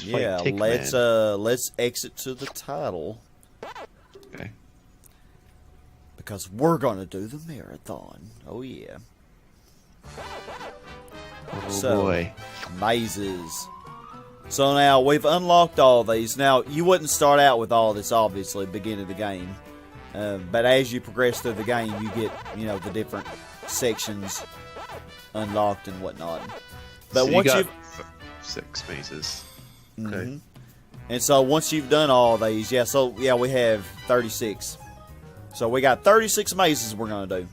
is Yeah, fight let's exit to the title. Okay. Because we're gonna do the marathon. Oh yeah. Oh boy. Mazes. So now we've unlocked all these. Now you wouldn't start out with all this, obviously, beginning of the game. But as you progress through the game, you get, the different sections unlocked and whatnot. But so once you you've 6 mazes. Okay. Mm-hmm. And so once you've done all these, we have 36. So we got 36 mazes we're gonna do.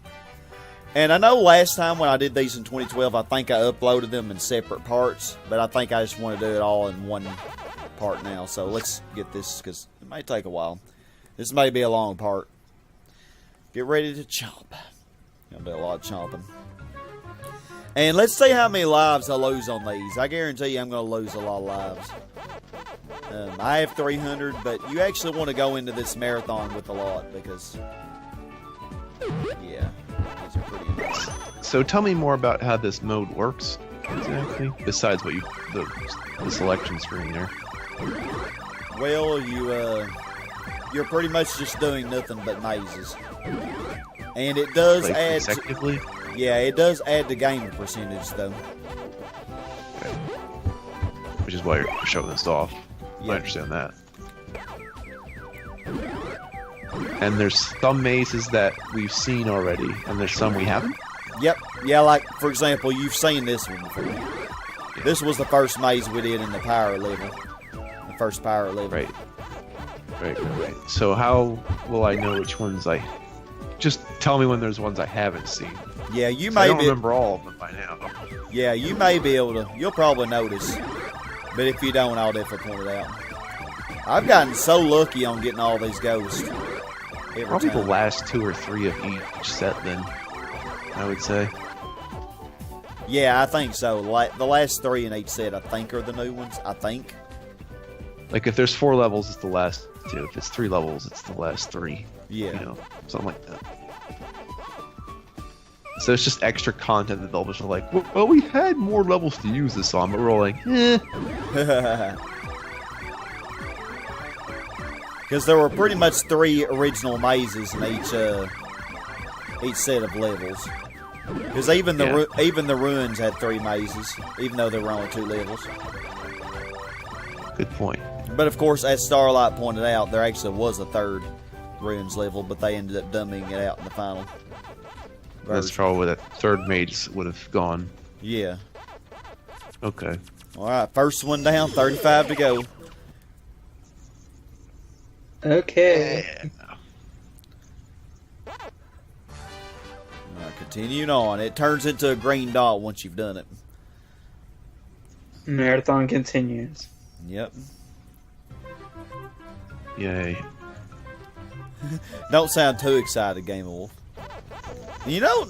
And I know last time when I did these in 2012, I think I uploaded them in separate parts, but I think I just want to do it all in one part now. So let's get this, because it may take a while. This may be a long part. Get ready to chomp. Gonna do a lot of chomping. And let's see how many lives I lose on these. I guarantee you I'm going to lose a lot of lives. I have 300, but you actually want to go into this marathon with a lot because, yeah, these are pretty annoying. So tell me more about how this mode works, exactly, besides what the selection screen there. Well, you're pretty much just doing nothing but mazes. And it does like add... consecutively? Yeah, it does add the game percentage, though. Okay. Which is why you're showing this off. Yeah. I understand that. And there's some mazes that we've seen already, and there's some we haven't? Yep. Yeah, like, for example, you've seen this one before. Yeah. This was the first maze we did in the power level. The first power level. Right. So how will I know which ones I... Just tell me when there's ones I haven't seen. Yeah, you I may don't be... remember all of them by now. Yeah, you may be able to. You'll probably notice. But if you don't, I'll definitely point it out. I've gotten so lucky on getting all these ghosts. Probably the last 2 or 3 of each set, then, I would say. Yeah, I think so. The last 3 in each set, I think, are the new ones. I think. Like, if there's 4 levels, it's the last 2. If it's 3 levels, it's the last 3. Yeah. Something like that. So it's just extra content that they'll just like, well, we had more levels to use this on, but we're all like, eh. Because there were pretty much 3 original mazes in each set of levels. Because even the ruins had 3 mazes, even though there were only 2 levels. Good point. But of course, as Starlight pointed out, there actually was a 3rd ruins level, but they ended up dumbing it out in the final version. That's probably where that 3rd maze would have gone. Yeah. Okay. Alright, first one down, 35 to go. Okay. Continuing on. It turns into a green dot once you've done it. Marathon continues. Yep. Yay. Don't sound too excited, GamingWolf.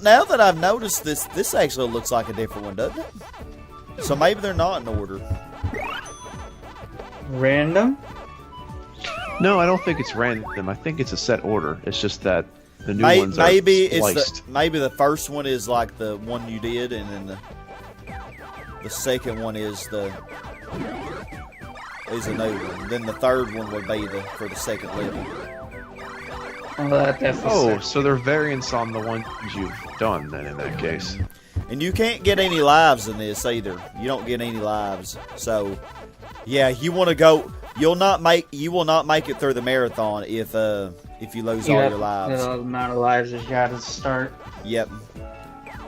Now that I've noticed this actually looks like a different one, doesn't it? So maybe they're not in order. Random? No, I don't think it's random. I think it's a set order. It's just that the new ones are spliced. Maybe the first one is like the one you did, and then the second one is a new one. Then the 3rd one would be for the 2nd level. So they're variants on the ones you've done then in that case. And you can't get any lives in this either. You don't get any lives. So, yeah, you want to go. You will not make it through the marathon if you lose all your lives. The amount of lives that you got to start. Yep.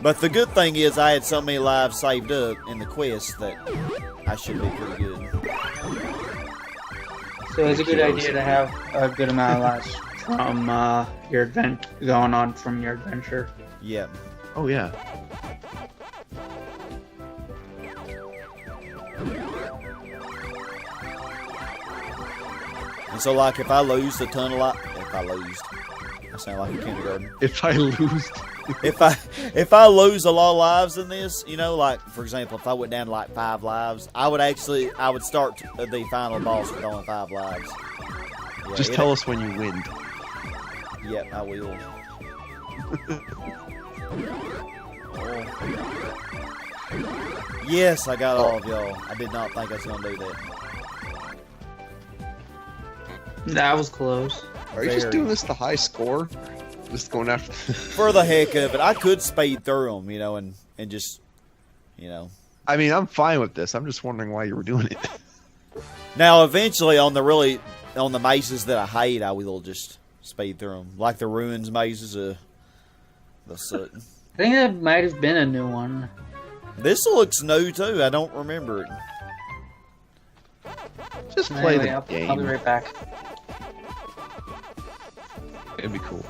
But the good thing is I had so many lives saved up in the quest that I should be pretty good. So it's a good idea to have a good amount of lives from your event going on from your adventure. Yep. Oh yeah. And so, like, if I lose a ton of lives, I sound like a kindergarten. If I lose, if I lose a lot of lives in this, like, for example, if I went down to like 5 lives, I would start the final boss with only 5 lives. Yeah, just tell us when you win. Yep, I will. Yes, I got all of y'all. I did not think I was going to do that. That was close. Are you just Very. doing this to high score? Just going after. For the heck of it, I could speed through them, and just, I mean, I'm fine with this. I'm just wondering why you were doing it. Now, eventually, on the mazes that I hate, I will just speed through them, like the ruins mazes. The soot. I think that might have been a new one. This looks new too. I don't remember it. Just play Anyway, the I'll game. be right back. It'd be cool.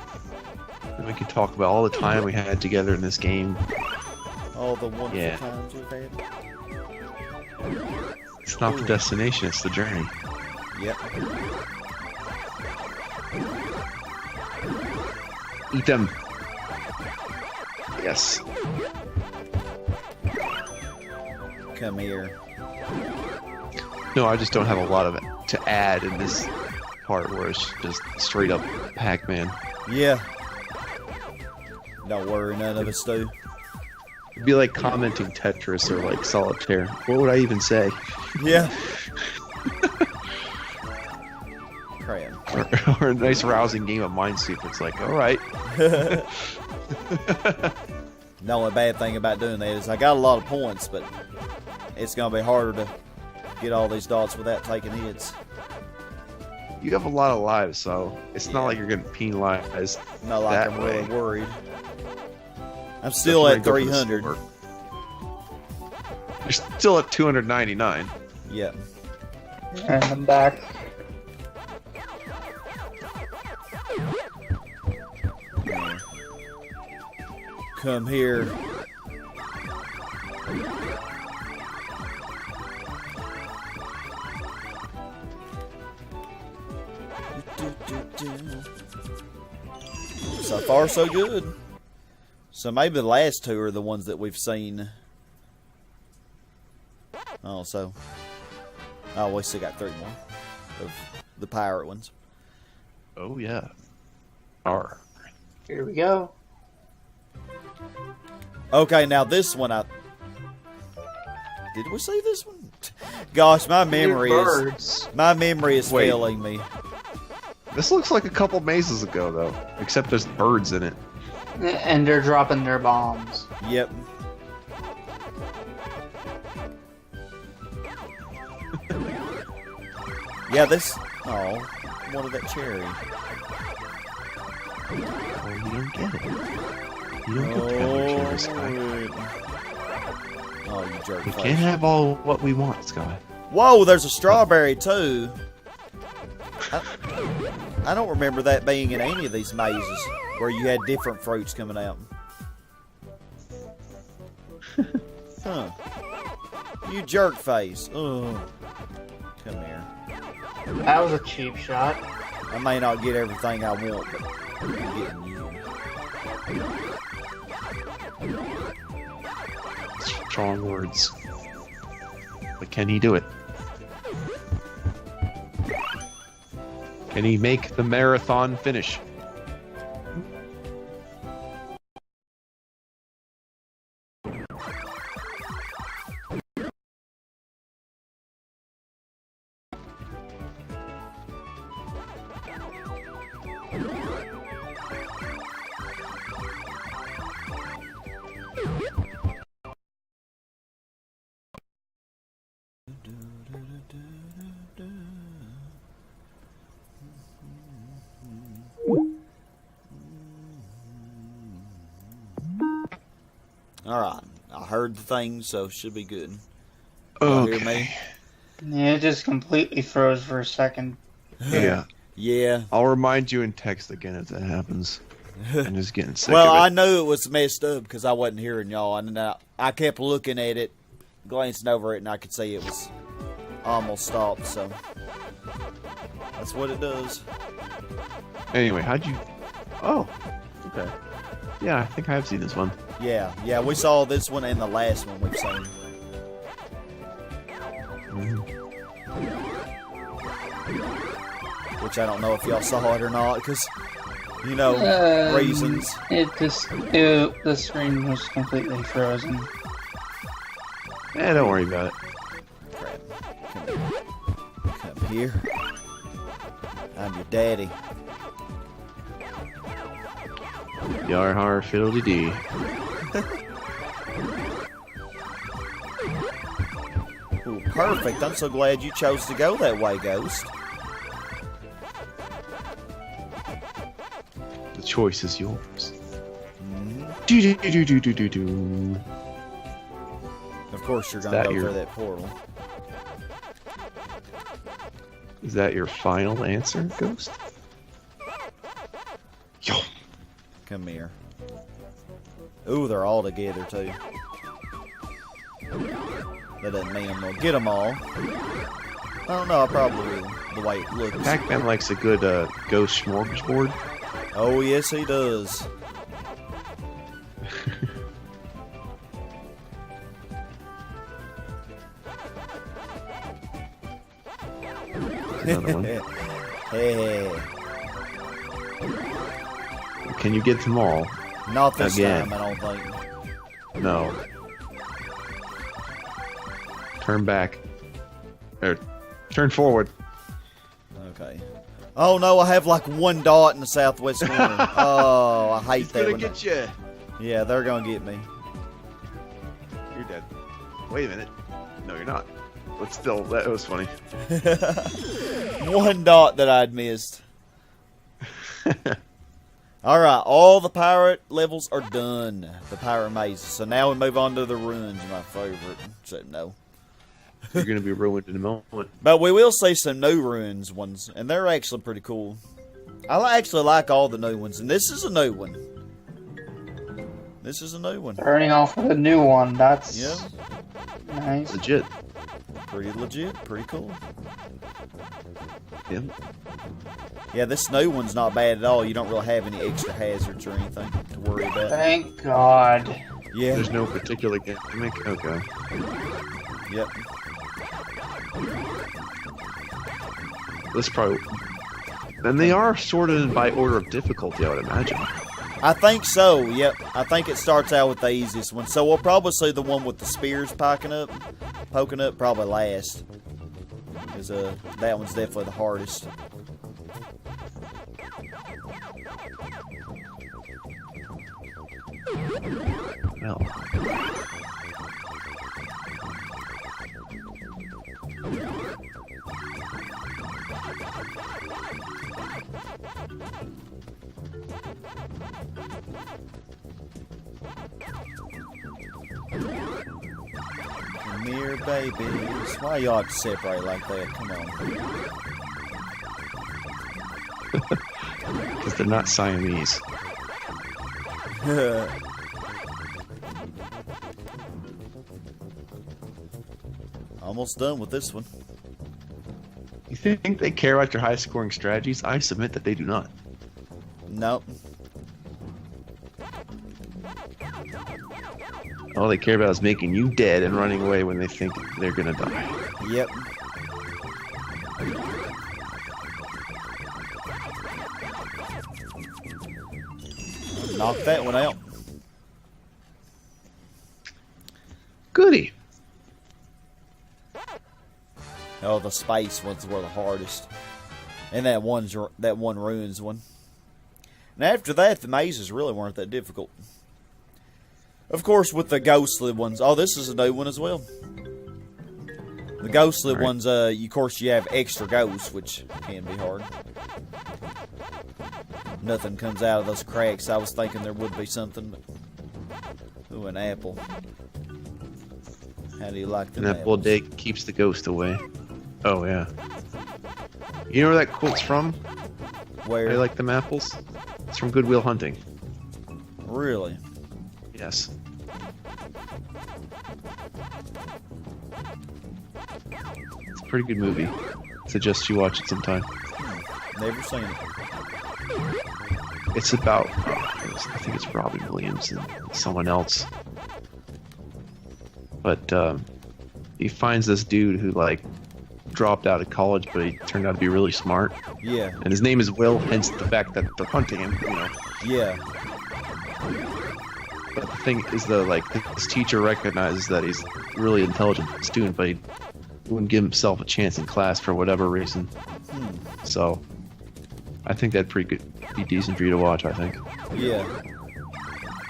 And we could talk about all the time we had together in this game. All the wonderful Yeah. times we've had. It's not the destination, it's the journey. Yep. Eat them. Yes. Come here. No, I just don't have a lot of it to add in this part where it's just straight up Pac-Man. Yeah. Don't worry, none of us do. It'd be like commenting Tetris or like Solitaire. What would I even say? Yeah. Crap. Or a nice rousing game of Minesweeper. It's like, alright. The only bad thing about doing that is I got a lot of points, but it's going to be harder to get all these dots without taking hits. You have a lot of lives, so it's not like you're getting penalized. Not like That I'm really way. worried. I'm still at 300. You're still at 299. Yeah. And I'm back. Come here. So far, so good. So maybe the last two are the ones that we've seen. Oh, we still got 3 more of the pirate ones. Oh, yeah. R. Here we go. Okay, now this one, did we see this one? Gosh, my memory is Wait. failing me. This looks like a couple mazes ago, though. Except there's birds in it. And they're dropping their bombs. Yep. Yeah, this. Oh, wanted that cherry. Oh, you don't get it. You don't get to have your cherry, Sky. Oh, you jerk We face. can't have all what we want, Sky. Whoa, there's a strawberry too. I don't remember that being in any of these mazes where you had different fruits coming out. Huh. You jerk face. Ugh. Come here. That was a cheap shot. I may not get everything I want, but I'm getting you. Strong words. But can he do it? Can he make the marathon finish? Alright. I heard the thing, so should be good. Y'all hear me? Yeah, it just completely froze for a second. Yeah. Yeah. I'll remind you in text again if that happens. I'm just getting sick Well, of I it. knew it was messed up because I wasn't hearing y'all, and I kept looking at it, glancing over it, and I could see it was almost stopped. So that's what it does. Anyway, how'd you... Oh, okay. Yeah, I think I have seen this one. Yeah, we saw this one and the last one we've seen. Which I don't know if y'all saw it or not, because, reasons. The screen was completely frozen. Don't worry about it. Crap. Come here. I'm your daddy. Yar har fiddly dee. Ooh, perfect. I'm so glad you chose to go that way, Ghost. The choice is yours. Mm-hmm. Do do do do do do do. Of course, you're Is gonna that go your- through that portal. Is that your final answer, Ghost? Yo. Come here. Ooh, they're all together too. That doesn't mean I'm gonna get them all. I don't know. I probably will. The way it looks. Pac-Man likes a good ghost smorgasbord. Oh yes, he does. Another one. Hey, Can you get them all? not this Again. time. I don't think. No. Turn back. Or turn forward. Okay. Oh no, I have like one dot in the southwest corner. Oh, I hate that one. you. Yeah, they're gonna get me. You're dead. Wait a minute. No, you're not. But still, that was funny. One dot that I'd missed. Alright, all the pirate levels are done. The pirate mazes. So now we move on to the ruins, my favorite. Except no. You're gonna be ruined in a moment. But we will see some new ruins ones, and they're actually pretty cool. I actually like all the new ones, and this is a new one. This is a new one. Starting off with a new one. That's Yeah, nice. Legit. pretty legit, pretty cool. Yeah. Yeah, this new one's not bad at all. You don't really have any extra hazards or anything to worry about. Thank God. Yeah, There's no particular gimmick. Okay. yep. This probably. And they are sorted by order of difficulty, I would imagine. I think so, yep. I think it starts out with the easiest one. So we'll probably see the one with the spears poking up probably last. Because that one's definitely the hardest. Well. Come here, babies. Why y'all have to separate like that? Come Because they're not Siamese. on. Almost done with this one. You think they care about your high scoring strategies? I submit that they do not. Nope. All they care about is making you dead and running away when they think they're gonna die. Yep. Knock that one out. Goody. Oh, the space ones were the hardest. And that one ruins one. And after that, the mazes really weren't that difficult. Of course, with the ghostly ones. Oh, this is a new one as well. The ghostly Alright. ones, of course, you have extra ghosts, which can be hard. Nothing comes out of those cracks. I was thinking there would be something, but... Ooh, an apple. How do you like them And that bull apples? day keeps the ghost away. Oh, yeah. You know where that quote's from? Where? I like them apples? It's from Good Will Hunting. Really? Yes. It's a pretty good movie. Suggest you watch it sometime. Never seen it. It's about, I think it's Robin Williams and someone else. But he finds this dude who like dropped out of college, but he turned out to be really smart. Yeah. And his name is Will, hence the fact that they're hunting him. You know. Yeah. But the thing is, though, like his teacher recognizes that he's a really intelligent student, but he wouldn't give himself a chance in class for whatever reason. So I think that'd be decent for you to watch. I think. Yeah.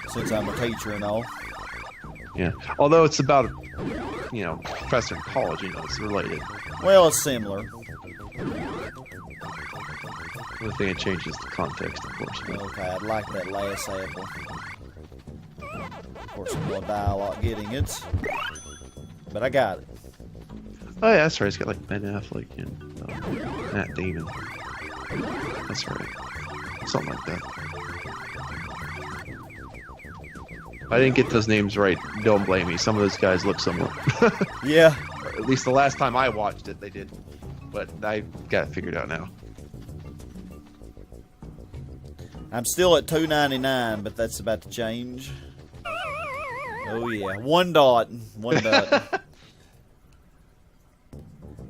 Since I'm a teacher and all. Yeah. Although it's about, professor in college, it's related. Well, it's similar. The thing it changes the context, of course. Okay, I'd like that last apple. Of course, I'm gonna die a lot getting it, but I got it. Oh yeah, that's right. It's got like Ben Affleck and Matt Damon. That's right. Something like that. If I didn't get those names right, don't blame me. Some of those guys look similar. Yeah. At least the last time I watched it, they did. But I got it figured out now. I'm still at $2.99, but that's about to change. Oh yeah, one dot. And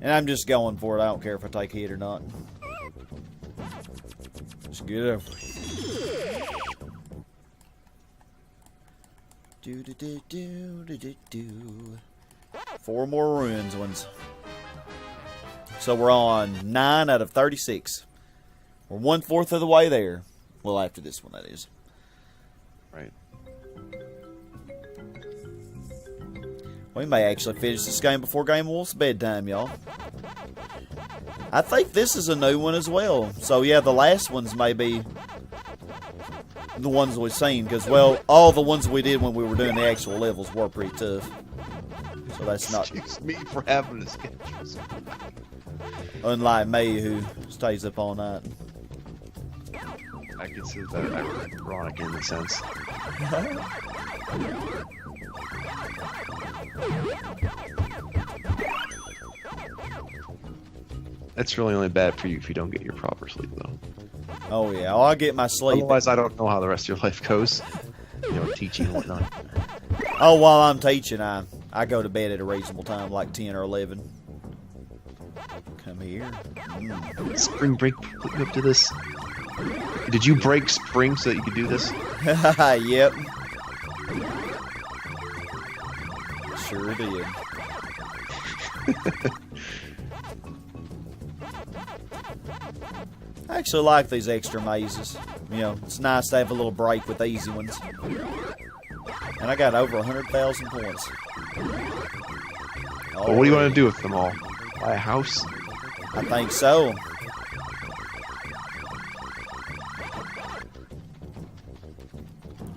I'm just going for it. I don't care if I take a hit or not. Just get over it. Do. 4 more ruins ones. So we're on 9 out of 36. We're 1/4 of the way there. Well, after this one, that is. Right. We may actually finish this game before GamingWolf's bedtime, y'all. I think this is a new one as well. So, yeah, the last ones may be the ones we've seen. Because, well, all the ones we did when we were doing the actual levels were pretty tough. So that's not... Excuse me for having a schedule. Unlike me, who stays up all night. I consider that ironic in a sense. That's really only bad for you if you don't get your proper sleep, though. Oh, yeah. Oh, I get my sleep. Otherwise, I don't know how the rest of your life goes. Teaching and whatnot. Oh, while I'm teaching, I go to bed at a reasonable time, like 10 or 11. Come here. Spring break put you up to this? Did you break spring so that you could do this? Yep. Sure did. I actually like these extra mazes. It's nice to have a little break with the easy ones. And I got over 100,000 points. Well, what do you want to do with them all? Buy a house? I think so.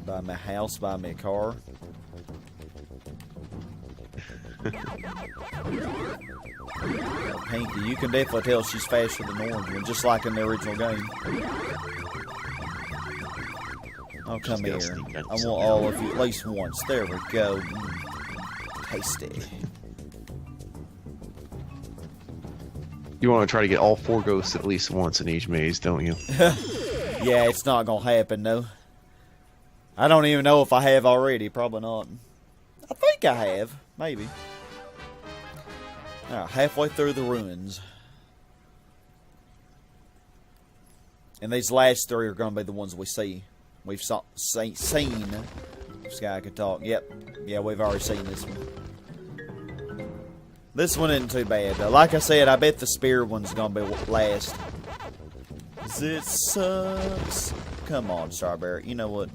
Buy me a house, buy me a car. Pinky, you can definitely tell she's faster than the orange one, just like in the original game. Oh, come here. I want all of you at least once. There we go. Tasty. You want to try to get all 4 ghosts at least once in each maze, don't you? Yeah, it's not going to happen, though. I don't even know if I have already. Probably not. I think I have. Maybe. Alright, halfway through the ruins. And these last 3 are going to be the ones we see. We've seen. This guy could talk. Yep. Yeah, we've already seen this one. This one isn't too bad, though. Like I said, I bet the spear one's going to be last. It sucks. Come on, Strawberry. You know what?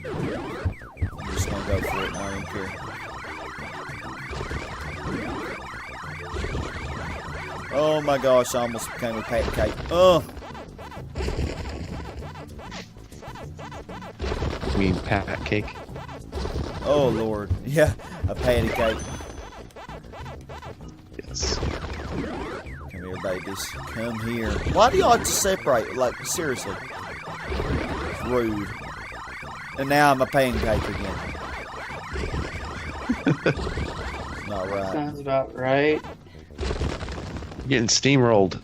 I'm just going to go for it. I don't care. Oh my gosh, I almost became a pat cake. Oh! You mean pat cake? Oh Lord. Yeah, a patty cake. Yes. Come here, babies. Come here. Why do y'all have to separate? Like, seriously. It's rude. And now I'm a pancake again. It's not right. Sounds about right. You're getting steamrolled.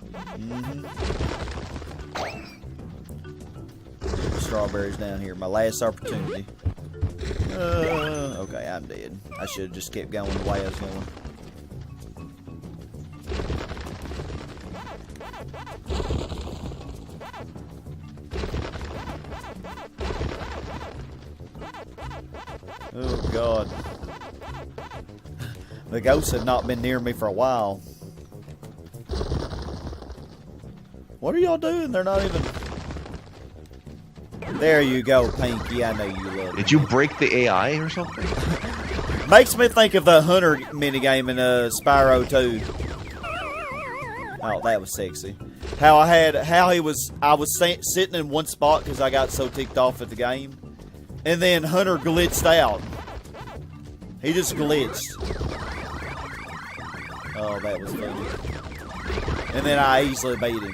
Strawberries down here. My last opportunity. Okay, I'm dead. I should have just kept going the way I was going. Oh, God. The ghosts have not been near me for a while. What are y'all doing? They're not even... There you go, Pinky. I know you love it. Did you break the AI or something? Makes me think of the Hunter minigame in Spyro 2. Oh, that was sexy. I was sitting in one spot because I got so ticked off at the game. And then Hunter glitched out. He just glitched. Oh, that was funny. And then I easily beat him.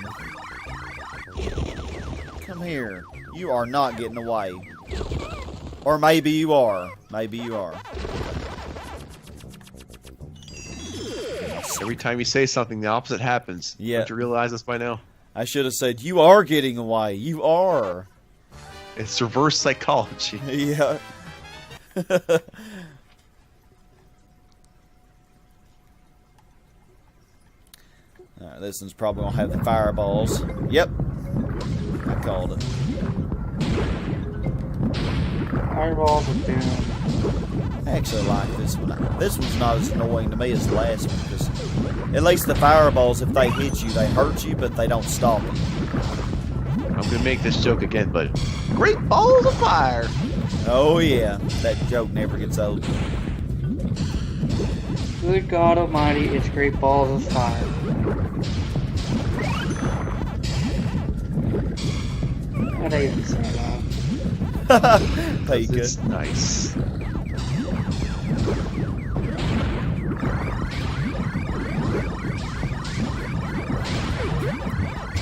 Come here. You are not getting away. Or maybe you are. Maybe you are. Every time you say something, the opposite happens. Yeah. Don't you realize this by now? I should have said, you are getting away. You are. It's reverse psychology. Yeah. Alright, this one's probably going to have the fireballs. Yep. I called it. Fireballs of doom. I actually like this one. This one's not as annoying to me as the last one, because at least the fireballs, if they hit you, they hurt you, but they don't stop you. I'm going to make this joke again, but... Great balls of fire! Oh yeah, that joke never gets old. Good God Almighty, it's great balls of fire. How'd I even say that? Pika. It's nice.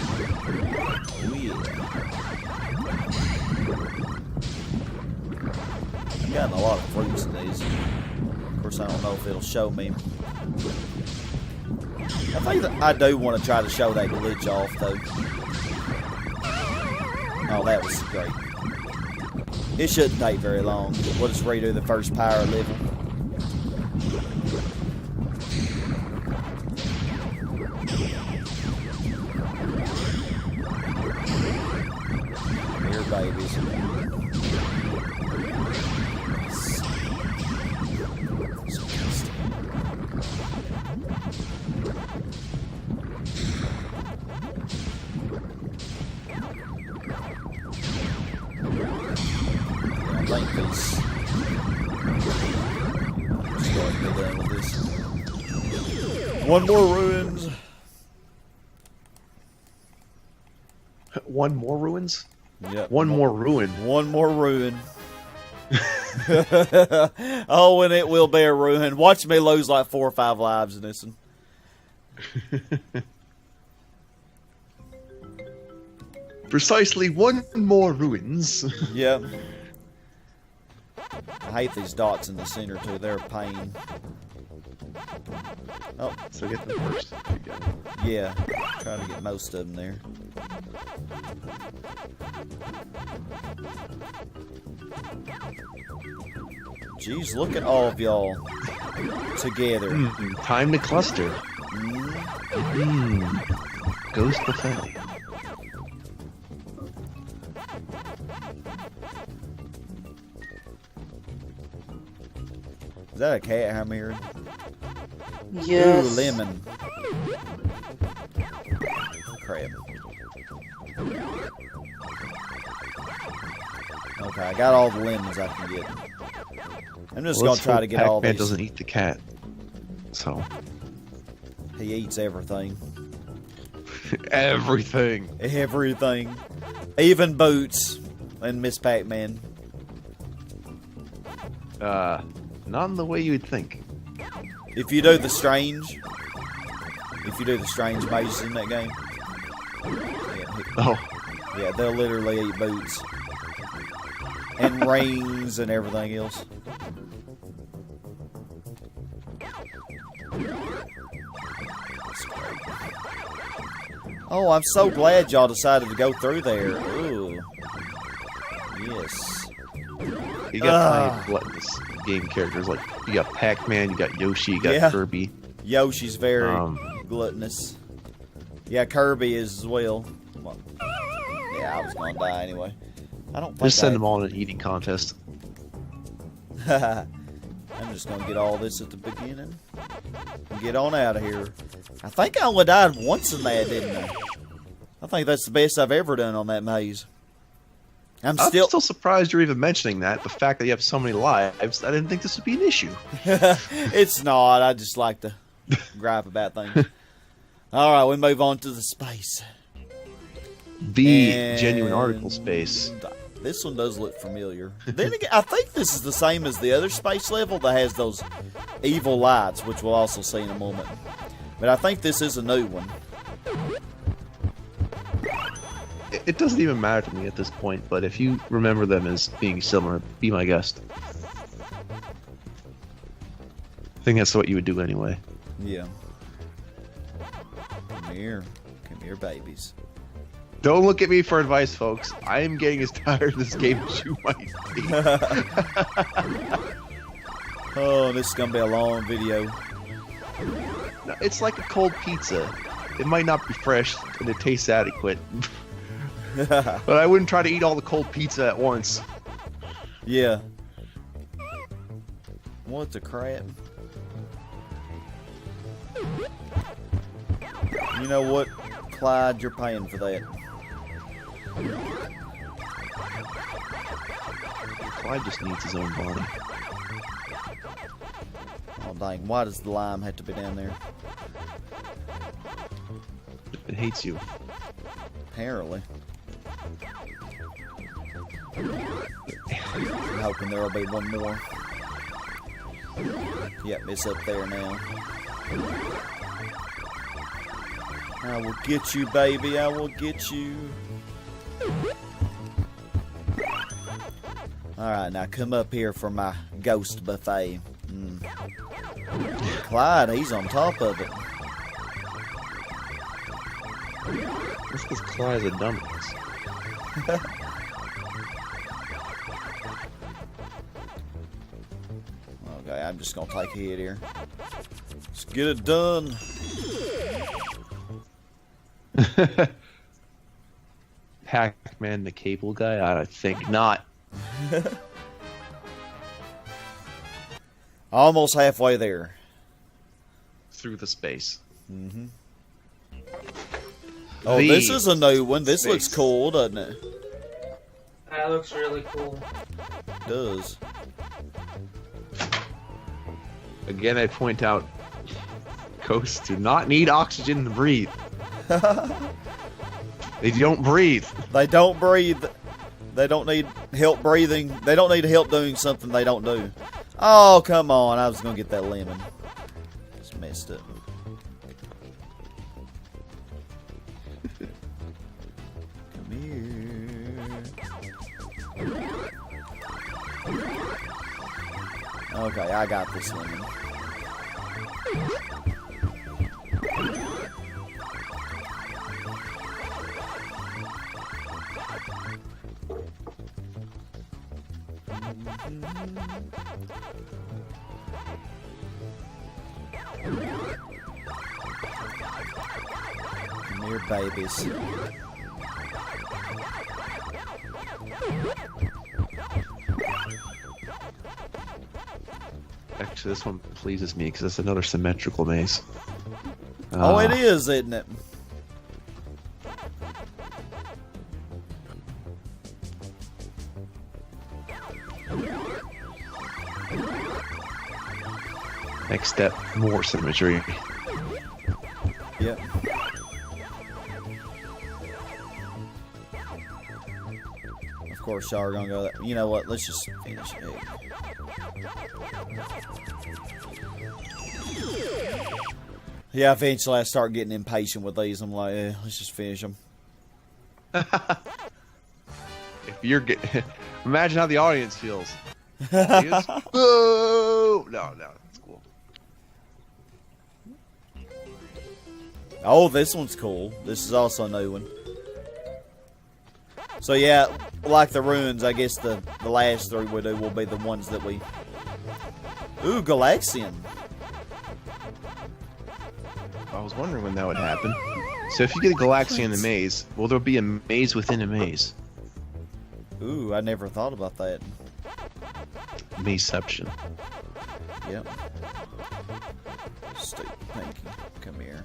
Oh yeah. I've gotten a lot of fruits in these. Of course, I don't know if it'll show me. I think that I do want to try to show that glitch off, though. Oh, that was great. It shouldn't take very long. We'll just redo the first power level. Here, babies. I think these. Just go ahead and be done with this. One more ruins. One more ruins? Yep. One more ruin. One more ruin. Oh, and it will be a ruin. Watch me lose like 4 or 5 lives in this one. Precisely one more ruins. Yep. I hate these dots in the center too. They're a pain. Oh, So get them first. There you go. yeah. Trying to get most of them there. Jeez, look at all of y'all together. Time to cluster. Ghost buffet. Is that a cat I'm hearing? Yes. Ooh, lemon. Crap. Okay, I got all the lemons I can get. I'm just gonna try to get all Pac-Man these. doesn't eat the cat. So. He eats everything. Everything. Everything. Even Boots and Miss Pac-Man. Not in the way you'd think. If you do the strange mazes in that game, Oh. yeah, they'll literally eat Boots. And rings and everything else. Oh, I'm so glad y'all decided to go through there. Ooh. Yes. You got plenty of gluttonous game characters. Like, you got Pac-Man, you got Yoshi, you got Yeah. Kirby. Yoshi's very Um, gluttonous. Yeah, Kirby is as well. Well, yeah, I was gonna die anyway. I don't think Just send I- them all in an eating contest. I'm just gonna get all this at the beginning. And get on out of here. I think I only died once in that, didn't I? I think that's the best I've ever done on that maze. I'm I'm still still surprised you're even mentioning that. The fact that you have so many lives, I didn't think this would be an issue. It's not. I just like to gripe about things. All right, we move on to the space. The And genuine article space. This one does look familiar. Then again, I think this is the same as the other space level that has those evil lights, which we'll also see in a moment. But I think this is a new one. It doesn't even matter to me at this point, but if you remember them as being similar, be my guest. I think that's what you would do anyway. Yeah. Come here, babies. Don't look at me for advice, folks. I am getting as tired of this game as you might be. Oh, this is gonna be a long video. No, it's like a cold pizza. It might not be fresh and it tastes adequate. But I wouldn't try to eat all the cold pizza at once. Yeah. What the crap? You know what, Clyde? You're paying for that. Clyde just needs his own body. Oh dang! Why does the lime have to be down there? It hates you. Apparently. I'm hoping there'll be one more. Yep, it's up there now. I will get you, baby. I will get you. Alright, now come up here for my ghost buffet. Clyde, he's on top of it. That's because Clyde's a dumbass. Okay, I'm just gonna take a hit here. Let's get it done. Pac-Man the cable guy? I think not. Almost halfway there. Through the space. Oh, The this is a new one. This space. looks cool, doesn't it? That looks really cool. It does. Again, I point out, ghosts do not need oxygen to breathe. They don't breathe. They don't breathe. They don't need help breathing. They don't need help doing something they don't do. Oh, come on. I was going to get that lemon. Just messed up. Come here. Okay, I got this lemon. Come here, babies. Actually, this one pleases me because it's another symmetrical maze. Oh, it is, isn't it? Next step, more symmetry. Yep. Of course, y'all are gonna go. You know what? Let's just finish it. Yeah, eventually I start getting impatient with these. I'm like, let's just finish them. If you're imagine how the audience feels. Whoa! No, that's cool. Oh, this one's cool. This is also a new one. So yeah, like the ruins, I guess the last three we do will be the ones that we... Ooh, Galaxian. I was wondering when that would happen. So if you get a Galaxy in the maze, will there be a maze within a maze? Ooh, I never thought about that. Mazeception. Yep. Stupid. Thank you. Come here.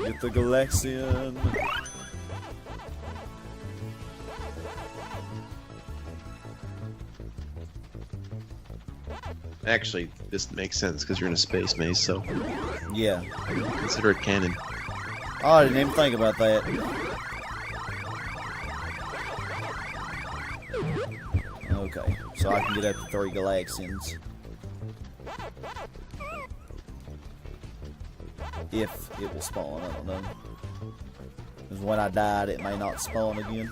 Get the Galaxian. Actually, this makes sense because you're in a space maze, so Yeah. consider it canon. Oh, I didn't even think about that. Okay, so I can get up to 3 Galaxians. If it will spawn, I don't know. Because when I died, it may not spawn again.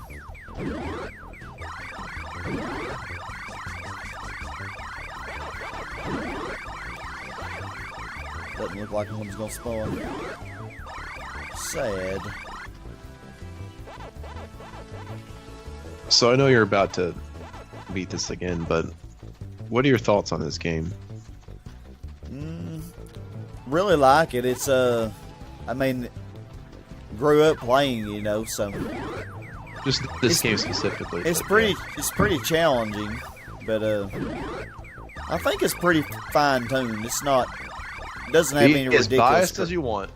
Doesn't look like one's gonna spawn. Sad. So I know you're about to beat this again, but what are your thoughts on this game? Really like it. It's I mean, grew up playing, you know, so Just this game specifically. it's but, pretty challenging, but I think it's pretty fine tuned. It's not, it doesn't have any be as ridiculous. biased as you want.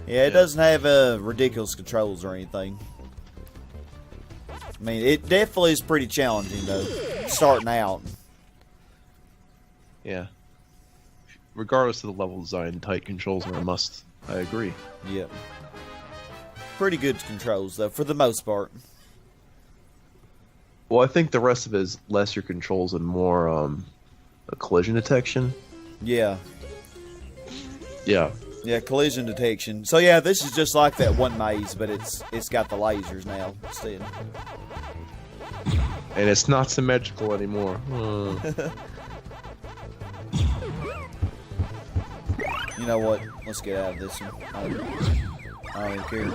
Yeah, it doesn't have ridiculous controls or anything. I mean, it definitely is pretty challenging though, starting out. Yeah. Regardless of the level design, tight controls are a must. I agree. Yeah. Pretty good controls though, for the most part. Well, I think the rest of it is lesser controls and more a collision detection. Yeah. Yeah. Yeah, collision detection. So yeah, this is just like that one maze, but it's got the lasers now instead. And it's not symmetrical anymore. You know what? Let's get out of this one. I don't even care.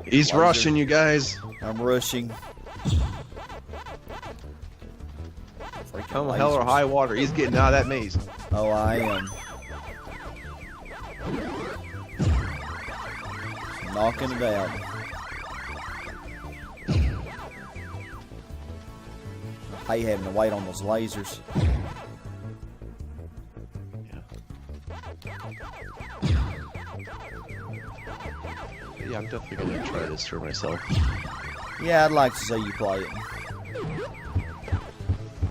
He's rushing, you guys. I'm rushing. Come hell or high water. He's getting out of that maze. Oh, I am. Knocking it out. I hate having to wait on those lasers. Yeah, I'm definitely going to try this for myself. Yeah, I'd like to see you play it.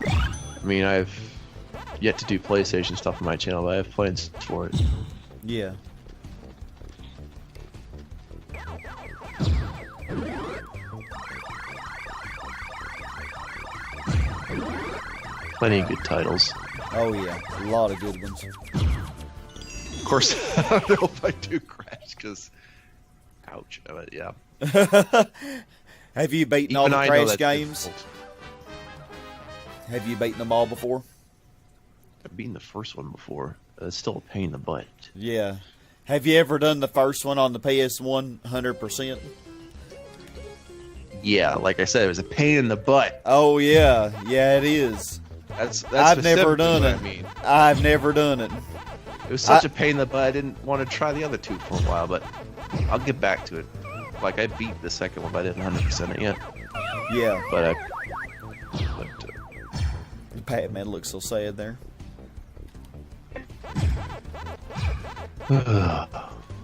I mean, I've yet to do PlayStation stuff on my channel, but I have plans for it. Yeah. Plenty of good titles. Oh yeah, a lot of good ones. Of course, I don't know if I do crash, because... Ouch. But yeah. Have you beaten all the Crash games? Difficult. Have you beaten them all before? I've beaten the first one before. It's still a pain in the butt. Yeah. Have you ever done the first one on the PS1 100%? Yeah, like I said, it was a pain in the butt. Oh yeah, yeah it is. That's I've never done it. I mean. I've never done it. It was such a pain in the butt. I didn't want to try the other two for a while, but I'll get back to it. Like I beat the second one, but I didn't 100% it yet. Yeah. But the Pac-Man looks so sad there.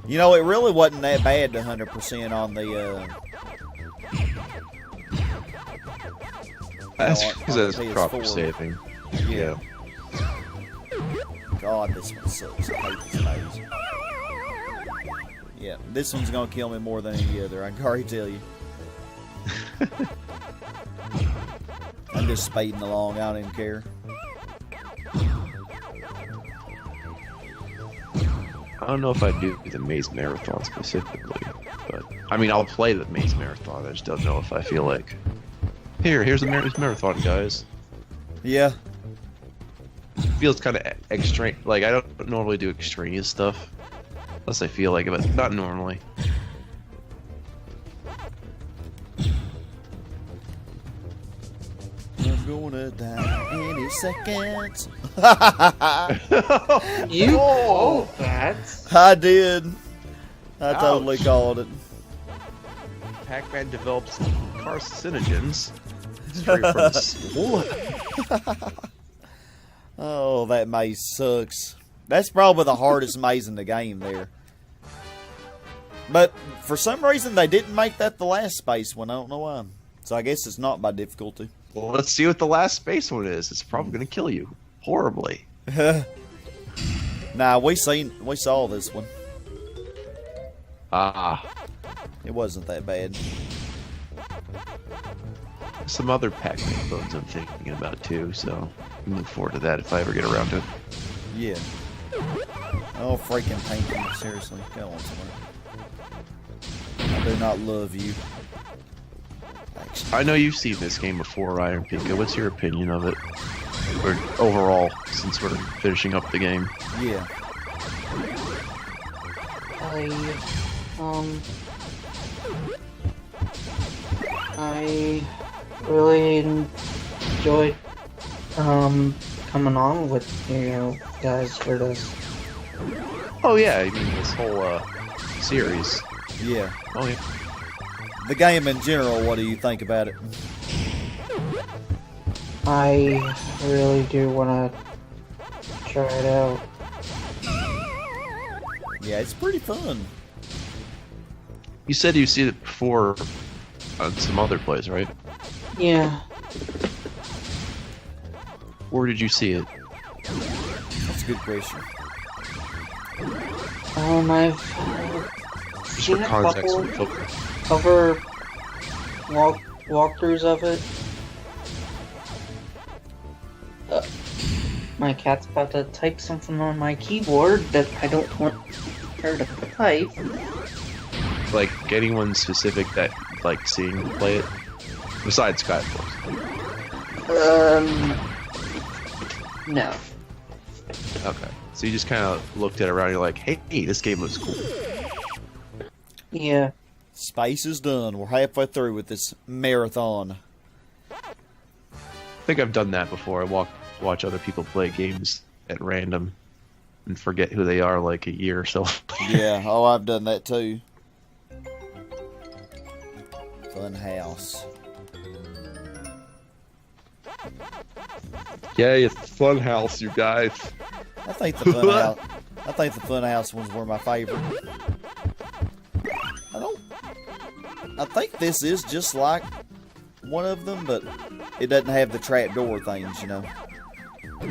You know, it really wasn't that bad to 100% on the. That's because on it's the proper PS4. saving. Yeah. God, this one sucks. I hate this maze. Yeah, this one's gonna kill me more than any other. I can already tell you. I'm just speeding along. I don't even care. I don't know if I do the Maze Marathon specifically, but I mean, I'll play the Maze Marathon. I just don't know if I feel like. Here's the Maze Marathon, guys. Yeah. Feels kind of extreme. Like I don't normally do extraneous stuff, unless I feel like it, but not normally. I'm gonna die any second. You called that? I did. I Ouch. totally called it. Pac-Man develops carcinogens straight from the school. Oh, that maze sucks. That's probably the hardest maze in the game there. But for some reason, they didn't make that the last space one. I don't know why. So I guess it's not by difficulty. Well, let's see what the last space one is. It's probably going to kill you horribly. Nah, we saw this one. Ah. It wasn't that bad. Some other Pac-Man phones I'm thinking about too, so I look forward to that if I ever get around to it. Yeah. Oh, freaking painting. Seriously. Go on somewhere. I do not love you. I know you've seen this game before, IronPika. What's your opinion of it? Or overall, since we're finishing up the game. Yeah. I really enjoyed coming on with you guys for this. Oh yeah, I mean this whole series. Yeah. Oh yeah. The game in general, what do you think about it? I really do want to try it out. Yeah, it's pretty fun. You said you've seen it before on some other place, right? Yeah. Where did you see it? That's a good question. I've Just seen for a context. couple cover walkthroughs of it. My cat's about to type something on my keyboard that I don't want her to type. Like anyone specific that like seeing you play it? Besides Sky, of course. No. Okay. So you just kind of looked at it around and you're like, hey, this game looks cool. Yeah. Space is done. We're halfway through with this marathon. I think I've done that before. I watch other people play games at random and forget who they are like a year or so. Yeah, oh, I've done that too. Fun house. Yay, it's Fun House, you guys. I think the fun house. I think the fun house ones were my favorite. I think this is just like one of them, but it doesn't have the trapdoor things, you know. And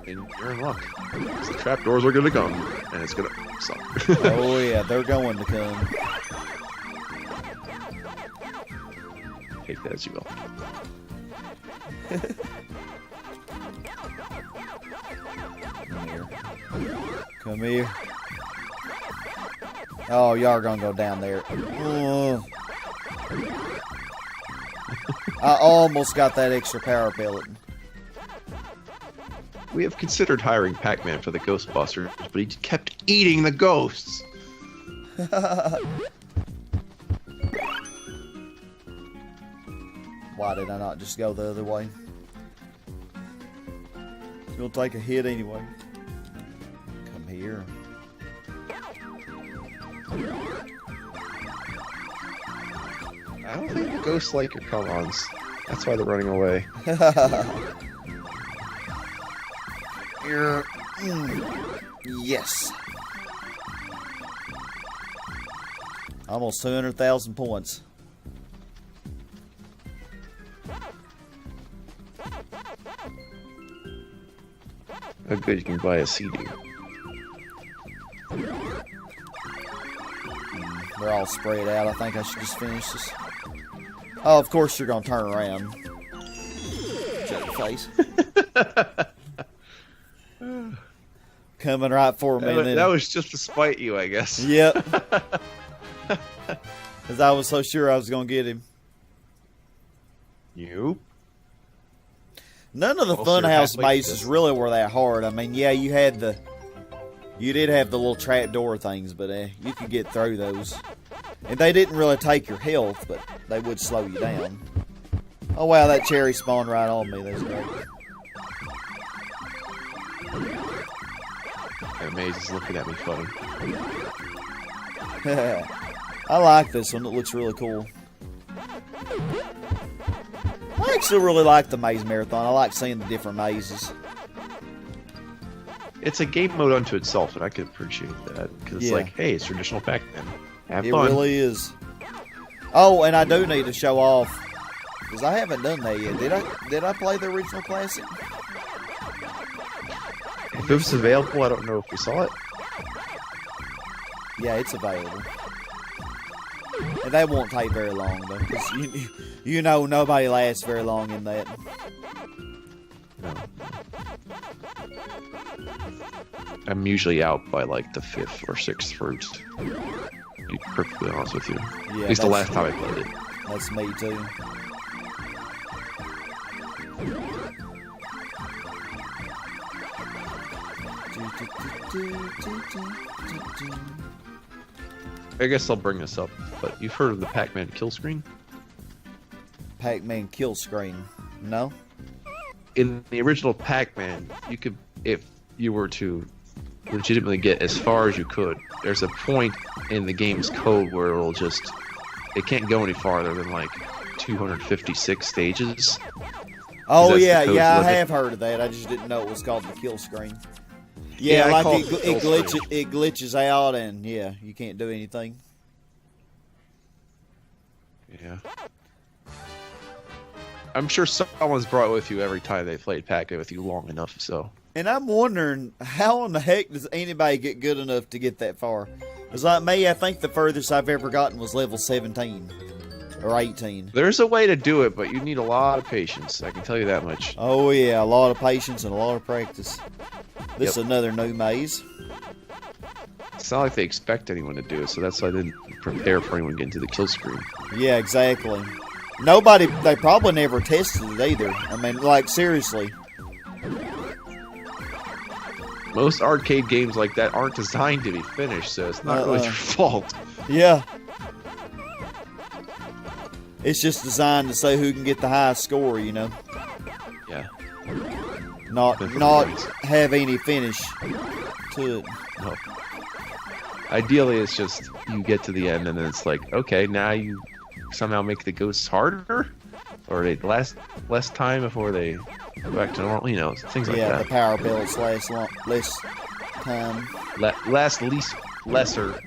you're in luck. The trapdoors are gonna come, and it's gonna suck. Oh yeah, they're going to come. Take that as you will. Come here. Come here. Oh, y'all are gonna go down there. I almost got that extra power pellet. We have considered hiring Pac-Man for the Ghostbusters, but he kept eating the ghosts. Why did I not just go the other way? It's gonna take a hit anyway. Come here. I don't think the ghosts like your come-ons. That's why they're running away. Yes. Almost 200,000 points. How good you can buy a CD. They're all sprayed out. I think I should just finish this. Oh, of course you're gonna turn around. Shut your face. Coming right for me. That was just to spite you, I guess. Yep. Because I was so sure I was gonna get him. You? None of the Also, you're Funhouse halfway mazes through. really were that hard. I mean, yeah, you did have the little trapdoor things, but you could get through those. And they didn't really take your health, but they would slow you down. Oh wow, that cherry spawned right on me. That's great. That maze is looking at me funny. I like this one. It looks really cool. I actually really like the maze marathon. I like seeing the different mazes. It's a game mode unto itself, and I could appreciate that because it's Yeah. like, hey, it's traditional Pac-Man. Have It fun. really is. Oh, and I do need to show off because I haven't done that yet. Did I play the original classic? If it was available, I don't know if we saw it. Yeah, it's available. And that won't take very long though, because you know nobody lasts very long in that. No. I'm usually out by like the 5th or 6th fruit. To be perfectly honest with you. Yeah, At least the that's- last time I played it. That's me too. I guess I'll bring this up, but you've heard of the Pac-Man kill screen? Pac-Man kill screen. No? In the original Pac-Man, you could, if you were to legitimately get as far as you could, there's a point in the game's code where it can't go any farther than like 256 stages. Oh That's the yeah, code yeah, I limit. have heard of that. I just didn't know it was called the kill screen. Yeah, Yeah, I like call it, it the it kill glitches, screen. it glitches out, and yeah, you can't do anything. Yeah. I'm sure someone's brought it with you every time they played Pac-Man with you long enough, so. And I'm wondering, how in the heck does anybody get good enough to get that far? Because like me, I think the furthest I've ever gotten was level 17 or 18. There's a way to do it, but you need a lot of patience. I can tell you that much. Oh yeah, a lot of patience and a lot of practice. This Yep. is another new maze. It's not like they expect anyone to do it, so that's why I didn't prepare for anyone getting to the kill screen. Yeah, exactly. Nobody, they probably never tested it either. I mean, like, seriously. Most arcade games like that aren't designed to be finished, so it's not really your fault. Yeah. It's just designed to say who can get the highest score, you know? Yeah. Not Different not points. have any finish to it. No. Ideally, it's just you get to the end and then it's like, okay, now you somehow make the ghosts harder, or they last less time before they go back to normal. You know, things like Yeah, the that. power belts last less time. Lesser.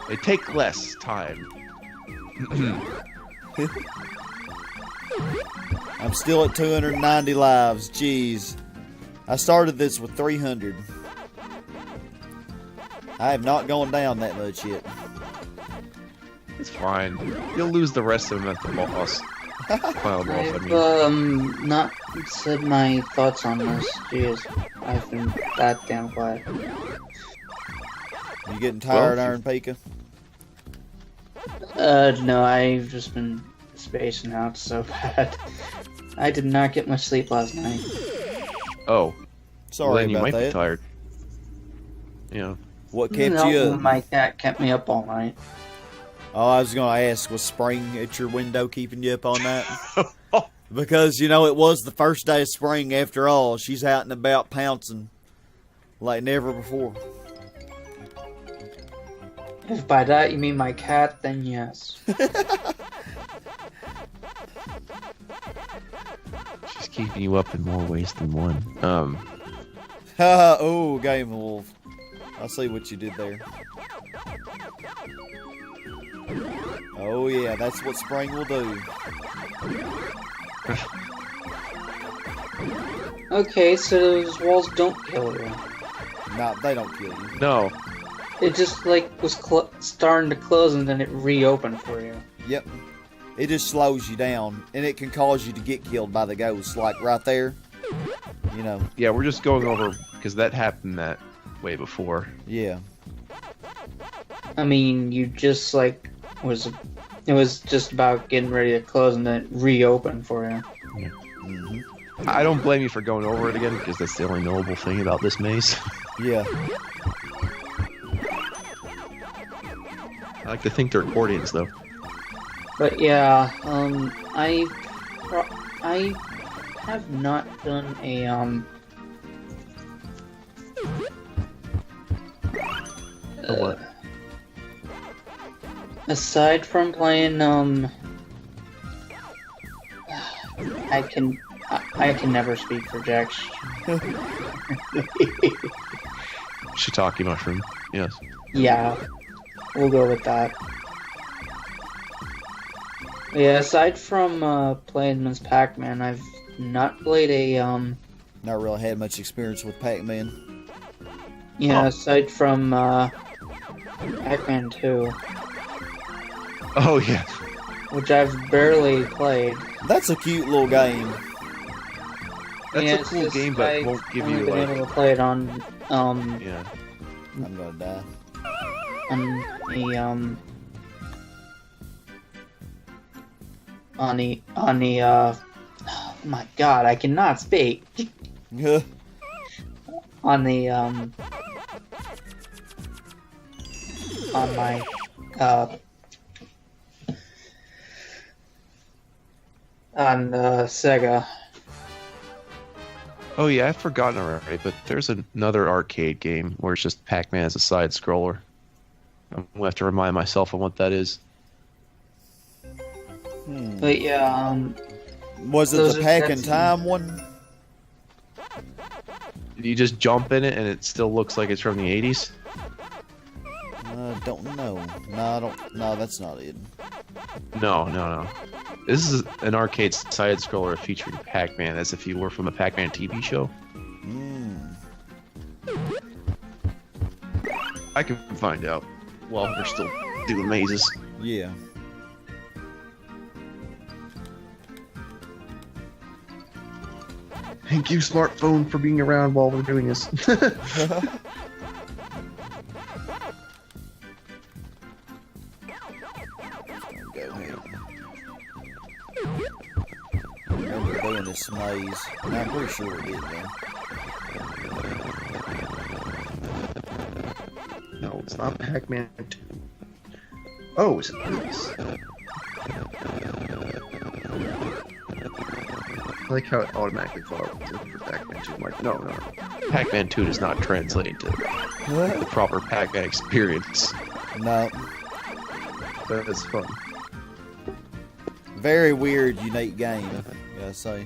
They take less time. I'm still at 290 lives. Jeez. I started this with 300. I have not gone down that much yet. It's fine. You'll lose the rest of them at the boss. Final boss, I I've mean. not said my thoughts on this. Jeez, I've been that damn quiet. You getting tired, Well, IronPika? No, I've just been spacing out so bad. I did not get much sleep last night. Oh, well, Sorry then you about might be that. tired. Yeah. What kept No, you up? my cat kept me up all night. Oh, I was going to ask, was spring at your window keeping you up all night? Because, you know, it was the first day of spring after all. She's out and about pouncing like never before. If by that you mean my cat, then yes. She's keeping you up in more ways than one. Oh, GamingWolf. I see what you did there. Oh, yeah, that's what spring will do. Okay, so those walls don't kill you. No, they don't kill you. No. It just like was starting to close and then it reopened for you. Yep. It just slows you down, and it can cause you to get killed by the ghosts, like right there. You know, Yeah, we're just going over because that happened that way before. yeah. I mean, you just like it was just about getting ready to close and then it reopened for you. Hmm. I don't blame you for going over it again because that's the only knowable thing about this maze. Yeah. I like to think they're accordions though. But yeah, I have not done a What? aside from playing I can never speak for Jack. Shiitake mushroom. Yes. Yeah, we'll go with that. Yeah, aside from playing Ms. Pac-Man, I've not played a Not really had much experience with Pac-Man. yeah, aside from Pac-Man 2, Oh yeah. which I've barely played. That's a cute little game. That's Yeah, a it's cool just game, but I've won't give only you been like. able to play it on Yeah. I'm gonna die. on the oh my god, I cannot speak. On the on my on Sega. Oh yeah, I've forgotten already, but there's another arcade game where it's just Pac-Man as a side scroller. I'm gonna have to remind myself on what that is. But yeah, Was it Those the are- Pack in that's- Time one? You just jump in it and it still looks like it's from the 80s. Don't know. No, I don't. No, that's not it. No. This is an arcade side scroller featuring Pac-Man as if he were from a Pac-Man TV show. I can find out while we're still doing mazes. Yeah. Thank you, smartphone, for being around while we're doing this. Go ahead. I remember doing this maze. And I'm pretty sure we did, though. No, it's not Pac-Man 2. Oh, is it this? I like how it automatically thought for Pac-Man 2. I'm like, no. Pac-Man 2 does not translate to the proper Pac-Man experience. No. But it's fun. Very weird, unique game, gotta say.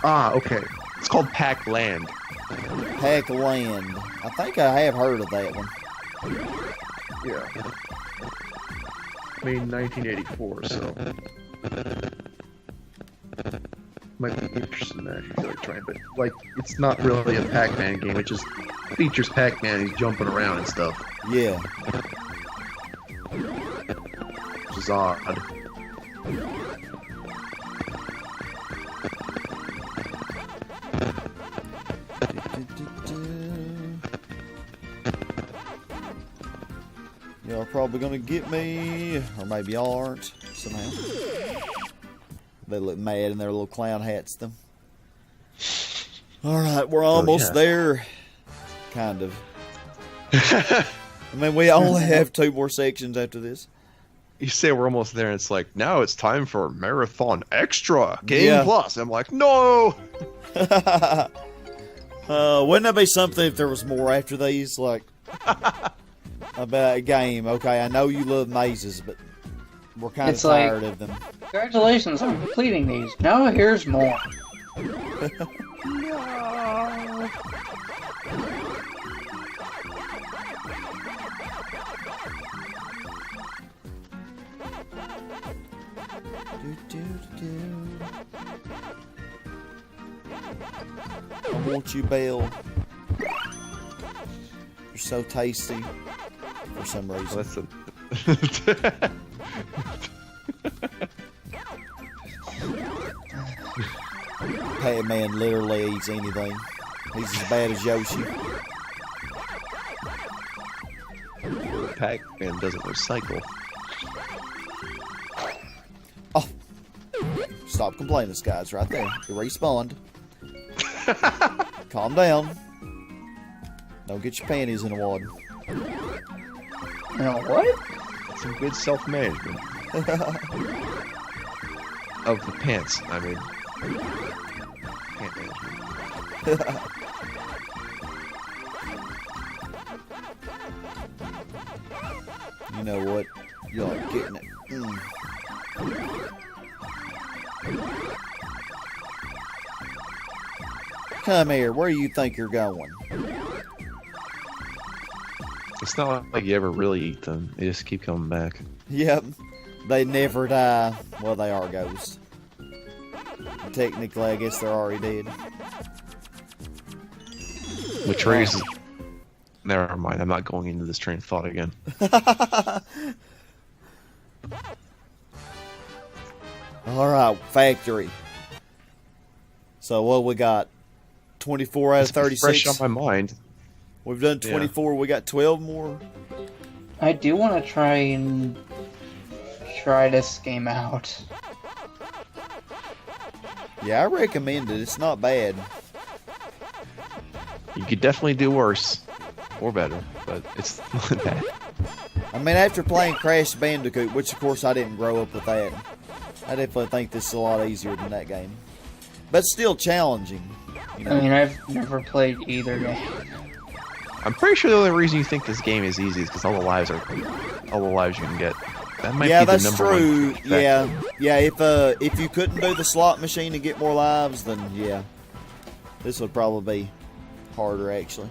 Ah, okay. It's called Pac-Land. Pac-Land. I think I have heard of that one. Yeah. Made in 1984, so might be interested in that if you feel like trying. But like, it's not really a Pac-Man game. It just features Pac-Man. He's jumping around and stuff, Yeah. which is odd. Y'all probably gonna get me, or maybe y'all aren't, somehow. They look mad in their little clown hats, though. Alright, we're almost yeah. there. Kind of. I mean, we only have 2 more sections after this. You say we're almost there, and it's like, now it's time for Marathon Extra Game Yeah. Plus. I'm like, no. Wouldn't that be something if there was more after these? Like, about a game. Okay, I know you love mazes, but we're kind of It's like- tired of them. Congratulations on completing these. Now here's more. I want you, Belle. You're so tasty for some reason. That's a... Pac-Man literally eats anything. He's as bad as Yoshi. Pac-Man doesn't recycle. Oh, stop complaining, guys. Right there. You respawned. Calm down. Don't get your panties in the water. You know what? Some good self-management. Of the pants, I mean. Pant management. You know what? You're like getting it. Come here. Where do you think you're going? It's not like you ever really eat them. They just keep coming back. Yep. They never die. Well, they are ghosts. Technically, I guess they're already dead. Which raises... Never mind, I'm not going into this train of thought again. Alright, factory. So what we got? 24 out of 36? Fresh on my mind. We've done 24, we got 12 more. I do want to try this game out. Yeah, I recommend it. It's not bad. You could definitely do worse. Or better, but it's not bad. I mean, after playing Crash Bandicoot, which of course I didn't grow up with that, I definitely think this is a lot easier than that game. But still challenging. You know? I mean, I've never played either game. I'm pretty sure the only reason you think this game is easy is because all the lives you can get. That might Yeah, be the that's number true. one factor. Yeah. If you couldn't do the slot machine and get more lives, then yeah, this would probably be harder actually.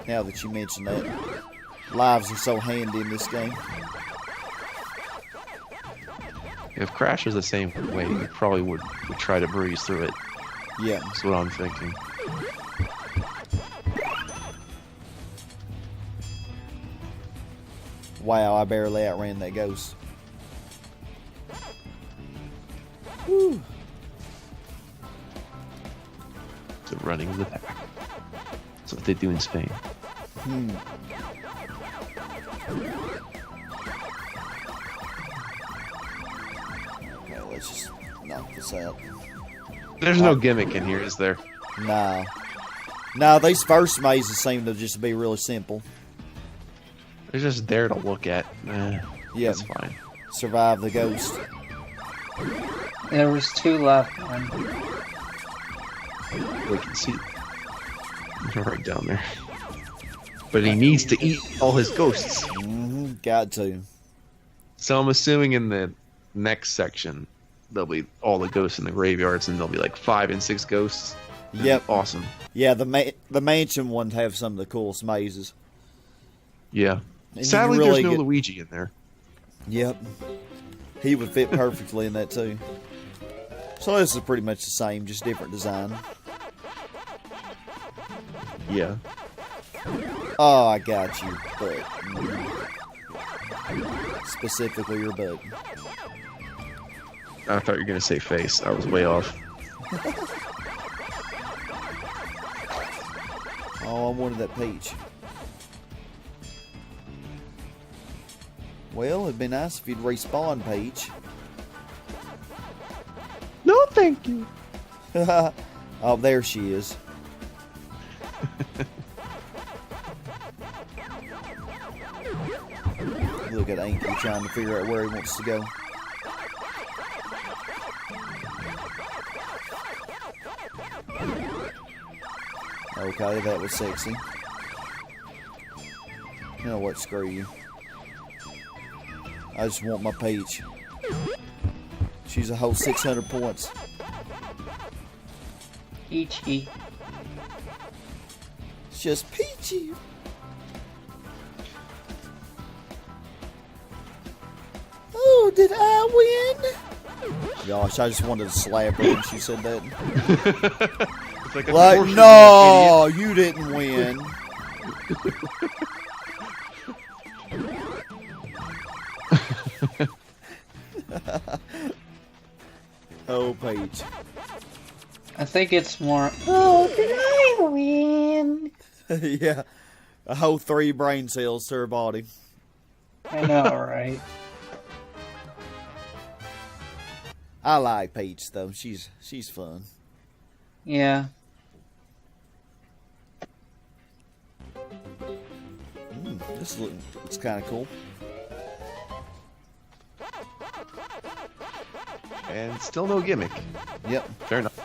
Now that you mention that, lives are so handy in this game. If Crash was the same way, you probably would try to breeze through it. Yeah. That's what I'm thinking. Wow, I barely outran that ghost. Whew. The running of the pack. That's what they do in Spain. Okay, let's just knock this out. There's no gimmick in here, is there? Nah. Nah, these first mazes seem to just be really simple. They're just there to look at. Yeah. That's fine. Survive the ghost. There was 2 left, man. We can see right down there. But he needs to eat all his ghosts. Got to. So I'm assuming in the next section there'll be all the ghosts in the graveyards, and there'll be like 5 and 6 ghosts. Yep. Awesome. Yeah, the mansion ones have some of the coolest mazes. Yeah. And Sadly, you really there's no get- Luigi in there. Yep. He would fit perfectly in that too. So this is pretty much the same, just different design. Yeah. Oh, I got you, butt. Specifically your butt. I thought you were gonna say face. I was way off. Oh, I wanted that peach. Well, it'd be nice if you'd respawn, Peach. No, thank you. Oh, there she is. Look at Anky trying to figure out where he wants to go. Okay, that was sexy. You know what, screw you. I just want my Peach. She's a whole 600 points. Peachy. It's just Peachy. Oh, did I win? Gosh, I just wanted to slap her when she said that. It's like, Like, no, you didn't win. Oh, Paige. I think it's more. Oh, did I win? Yeah, a whole 3 brain cells to her body. I know, right? I like Peach though. She's fun. Yeah. This looks kind of cool. And still no gimmick. Yep. Fair enough.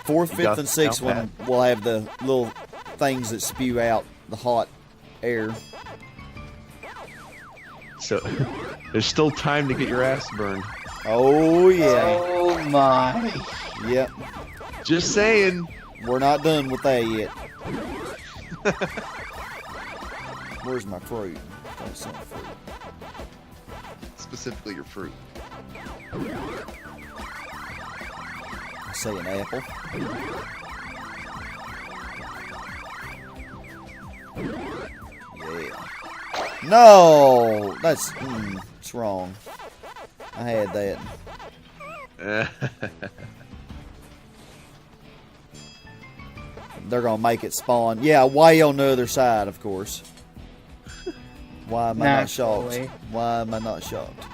4th, You got 5th, and 6th down one will have the little things that spew out the hot air. So there's still time to get your ass burned. Oh yeah. Oh my. Yep. Just saying. We're not done with that yet. Where's my fruit? That's some fruit. Specifically your fruit. I say an apple. Yeah. No! That's... it's wrong. I had that. They're gonna make it spawn. Yeah, way on the other side, of course. Why am I not shocked? Naturally. Why am I not shocked?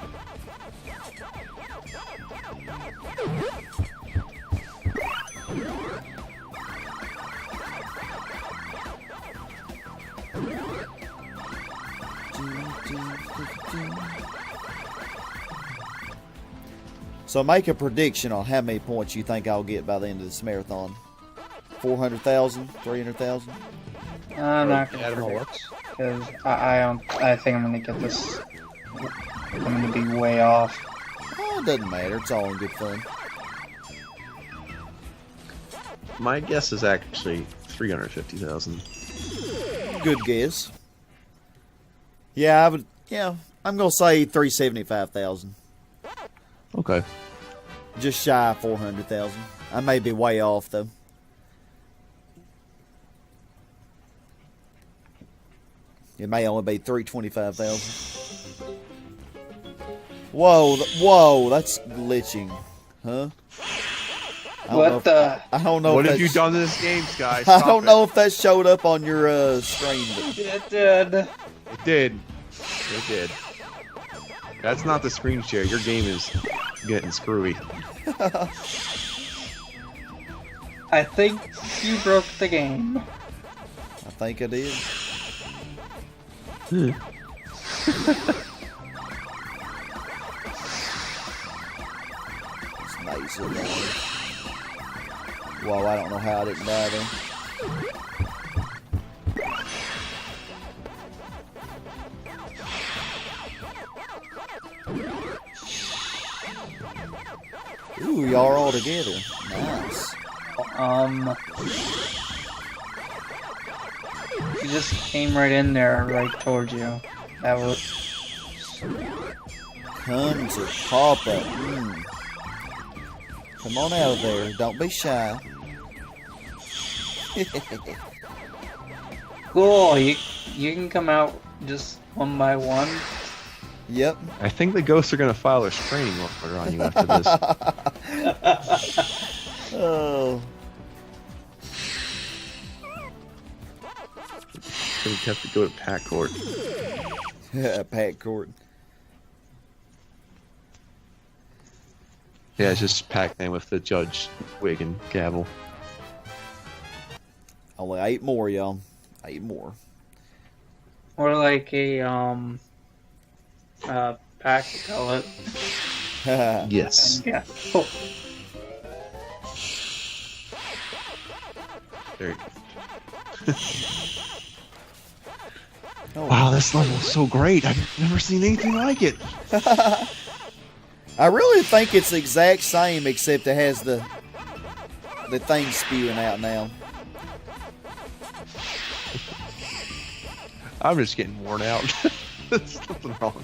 So make a prediction on how many points you think I'll get by the end of this marathon. 400,000? 300,000? I'm not gonna Add 'em all predict because I don't. I think I'm gonna get this. I'm gonna be way off. Oh, it doesn't matter. It's all in good fun. My guess is actually 350,000. Good guess. Yeah, I would. Yeah, I'm gonna say 375,000. Okay. Just shy of 400,000. I may be way off though. It may only be 325,000. Whoa, whoa, that's glitching, huh? What the? I don't know. What if have you that's- done to this game, Sky? I Stop don't it. know if that showed up on your screen. But It did. It did. It did. That's not the screen share. Your game is getting screwy. I think you broke the game. I think I did. It's nice in there. Whoa, I don't know how I didn't die there. Ooh, y'all are all together. Nice. He just came right in there, right towards you. That was. Come to Papa. Come on out of there. Don't be shy. Cool. You can come out just one by one. Yep. I think the ghosts are going to file a restraining order on you after this. Oh. So we have to go to Pac Court. Pac Court. Yeah, it's just Pac-Man with the judge wig and gavel. Only 8 more, y'all. 8 more. Or like a pack pellet. Yes. Yeah. Oh. Very good. Oh. Wow, this level is so great. I've never seen anything like it. I really think it's the exact same, except it has the thing spewing out now. I'm just getting worn out. There's something wrong.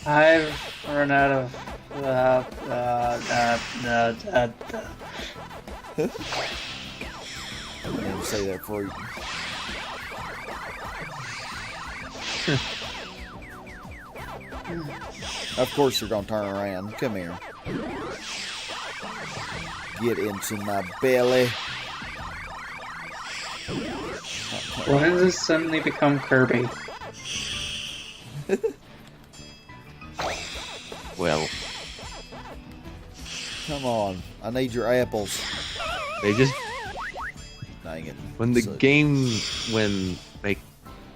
I've run out of. I didn't say that fruit. Of course you're gonna turn around. Come here. Get into my belly. When does this suddenly become Kirby? Well, Come on. I need your apples. they just Dang it. when the So- game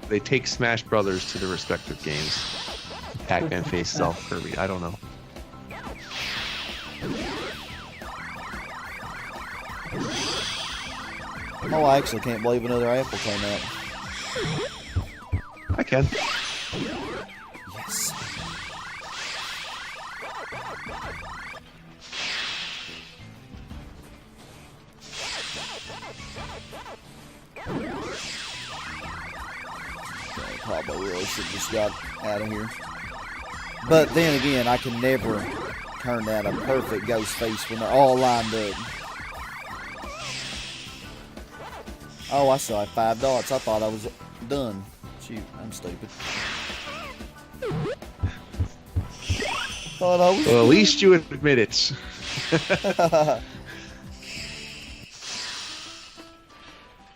they take Smash Brothers to the respective games. Pac-Man faces off Kirby. I don't know. Oh, I actually can't believe another apple came out. I can. Yes. Probably really should have just got out of here. But then again, I can never turn out a perfect ghost face when they're all lined up. Oh, I still have 5 dots. I thought I was done. Shoot, I'm stupid. Thought I was Well, at least you admit it.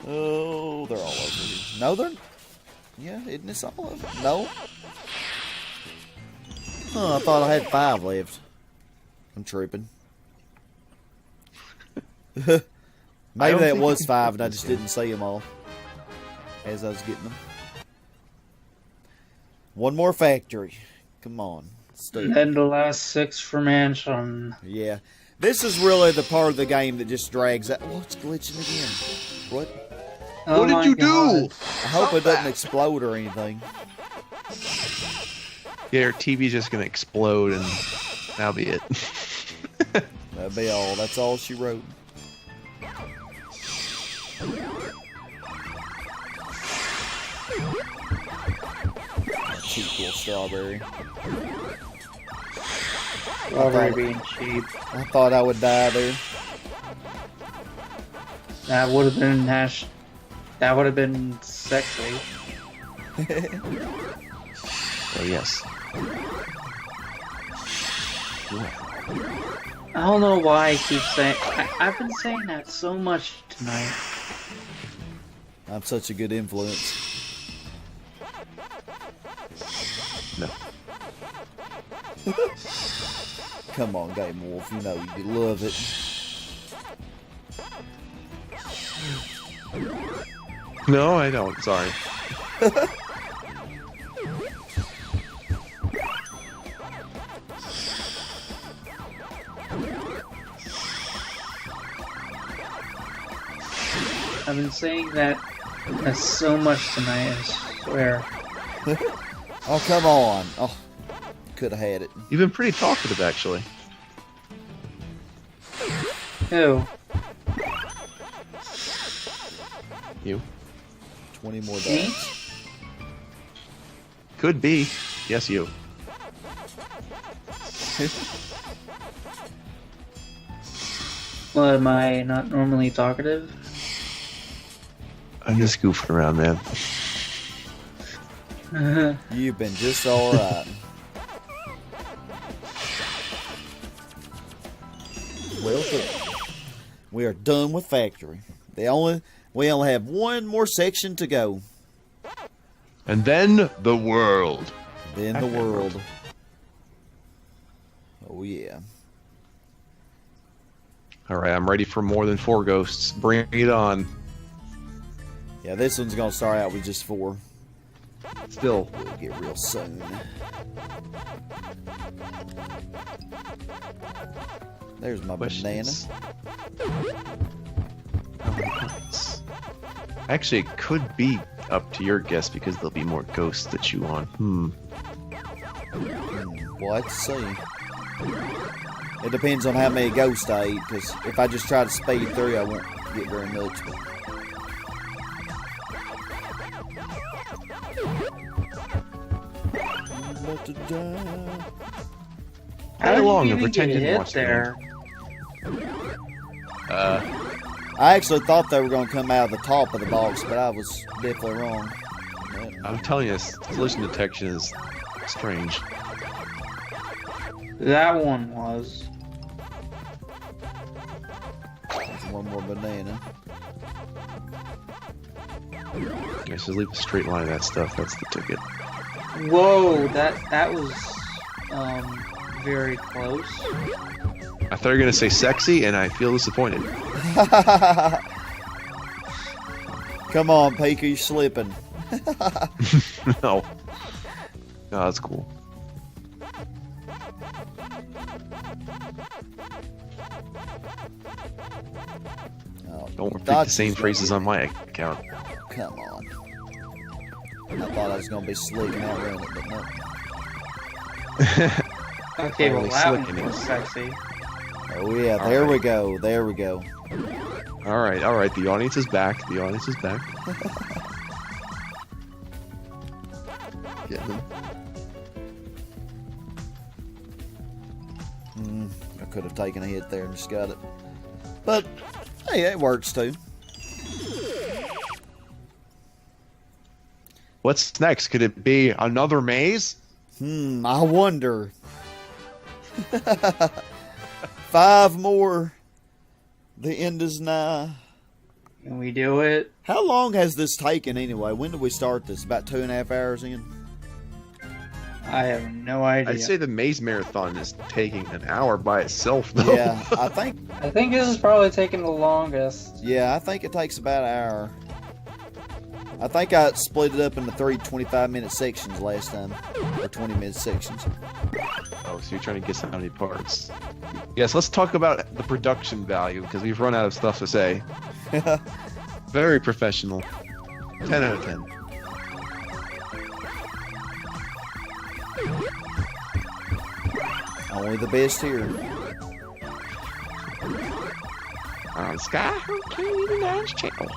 Oh, they're all over here. No, they're... Yeah, isn't this all of it? No. Oh, I thought I had 5 left. I'm tripping. Maybe that was 5 and I just didn't see them all as I was getting them. One more factory. Come on. And the last 6 for mansion. Yeah. This is really the part of the game that just drags out. Oh, it's glitching again. What? Oh What did you do? I hope it doesn't explode or anything. Yeah, your TV's just gonna explode and that'll be it. That'll be all. That's all she wrote. Cheap little strawberry. Strawberry being cheap. I thought I would die there. That would have been That would have been sexy. Oh yes. I don't know why I keep saying. I've been saying that so much tonight. I'm such a good influence. No. Come on, GamingWolf. You know you love it. No, I don't. Sorry. I've been saying that so much tonight, I swear. Oh, come on. Oh, could have had it. You've been pretty talkative, actually. Who? You 20 more Me? dots. could be. Yes, you. Well, am I not normally talkative? I'm just goofing around, man. You've been just alright. Well, we are done with factory. We only have one more section to go. And then the world. Then the Pac-Man world. Oh yeah. All right, I'm ready for more than 4 ghosts. Bring it on. Yeah, this one's gonna start out with just 4. Still. We'll get real soon. There's my Questions? banana. Actually, it could be up to your guess because there'll be more ghosts that you want. We'll have to see. It depends on how many ghosts I eat, because if I just try to speed through, I won't get very much. How long to even pretend get you didn't hit watch the there? I actually thought they were going to come out of the top of the box, but I was definitely wrong. I'm telling you, collision detection is strange. That one was. There's one more banana. I guess just leave a straight line of that stuff. That's the ticket. Whoa, that was very close. I thought you were gonna say sexy, and I feel disappointed. Come on, Pika, you're slipping. No. No, that's cool. Oh, Don't repeat the dodge same is phrases gonna on my account. be- Come on. I thought I was going to be slick and outrun it, but no. Okay, well Holy that slick one it was is. sexy. Oh yeah, there we go. There we go. All right. The audience is back. The audience is back. Get them. I could have taken a hit there and just got it. But hey, it works too. What's next? Could it be another maze? I wonder. 5 more. The end is nigh. Can we do it? How long has this taken anyway? When did we start this? About 2.5 hours in? I have no idea. I'd say the maze marathon is taking an hour by itself, though. Yeah, I think this is probably taking the longest. I think it takes about an hour. I think I split it up into 3 25-minute sections last time. Or 20-minute sections. Oh, so you're trying to guess how many parts. Yes, let's talk about the production value, because we've run out of stuff to say. Very professional. 10 out of 10. Only the best here. On Sky Hurricane Dance Channel.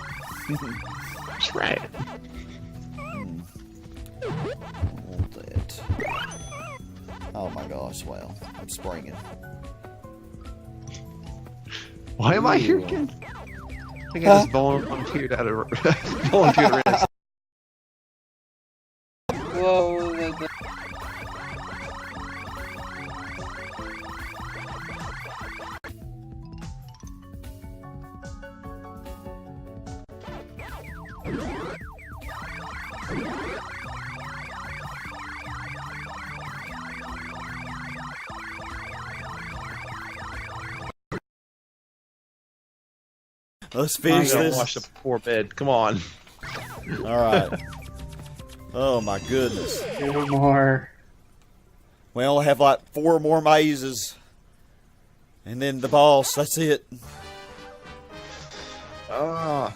That's right. I want that. Oh my gosh, wow. I'm springing. Why am I here again? I think I just volunteered out of volunteered around. Whoa, Let's finish I gotta this. wash the poor bed. Come on. Alright. Oh my goodness. 2 more. We only have like 4 more mazes. And then the boss. That's it. Ah.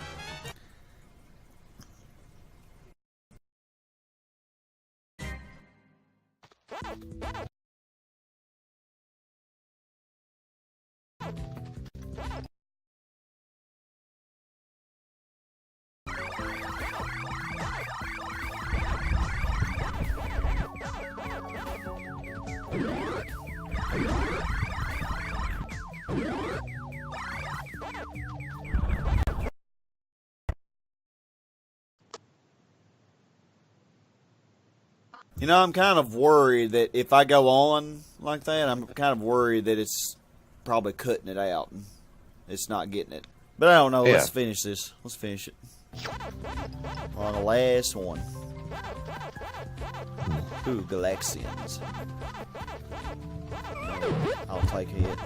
You know, I'm kind of worried that if I go on like that, I'm kind of worried that it's probably cutting it out. And it's not getting it. But I don't know. Yeah. Let's finish this. Let's finish it. We're on the last one. Ooh, Galaxians. I'll take a hit.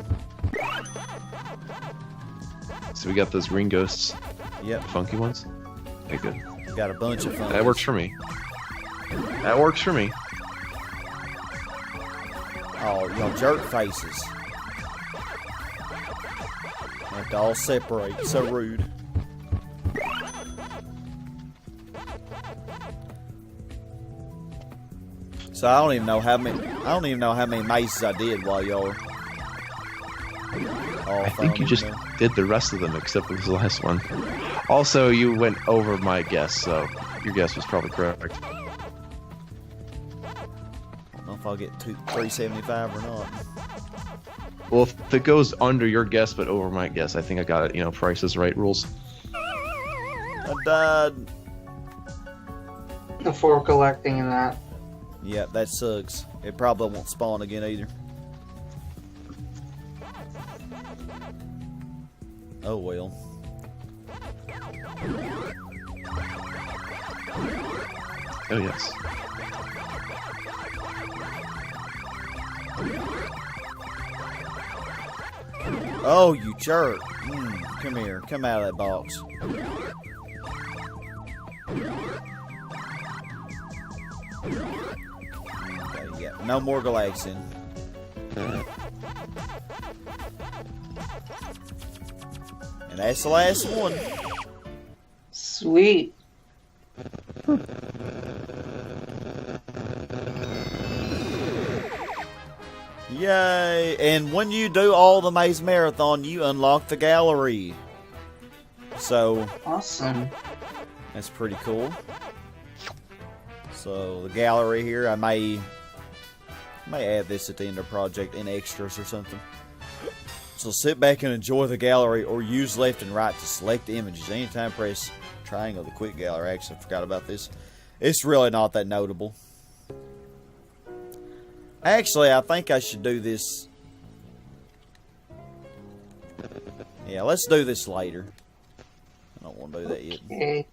So we got those green ghosts, Yep. the funky ones. Okay, good. Got a bunch of fun. That works for me. That works for me. Oh, y'all jerk faces. Have to all separate. So rude. So I don't even know how many mazes I did while y'all were all I think you filming just there. did the rest of them except for this last one. Also, you went over my guess, so your guess was probably correct. I don't know if I'll get 375 or not. Well, if it goes under your guess but over my guess, I think I got it. You know, Price is Right rules. I died. Before collecting and that. Yeah, that sucks. It probably won't spawn again either. Oh well. Oh yes. Oh, you jerk. Come here. Come out of that box. Okay, yeah. No more Galaxian. And that's the last one. Sweet. Yay! And when you do all the Maze Marathon, you unlock the gallery. So, Awesome. that's pretty cool. So, the gallery here, I may add this at the end of the project in extras or something. So, sit back and enjoy the gallery, or use left and right to select the images. Anytime press triangle, the quick gallery. Actually, I forgot about this. It's really not that notable. Actually, I think I should do this. Yeah, let's do this later. I don't want to do that yet. Okay.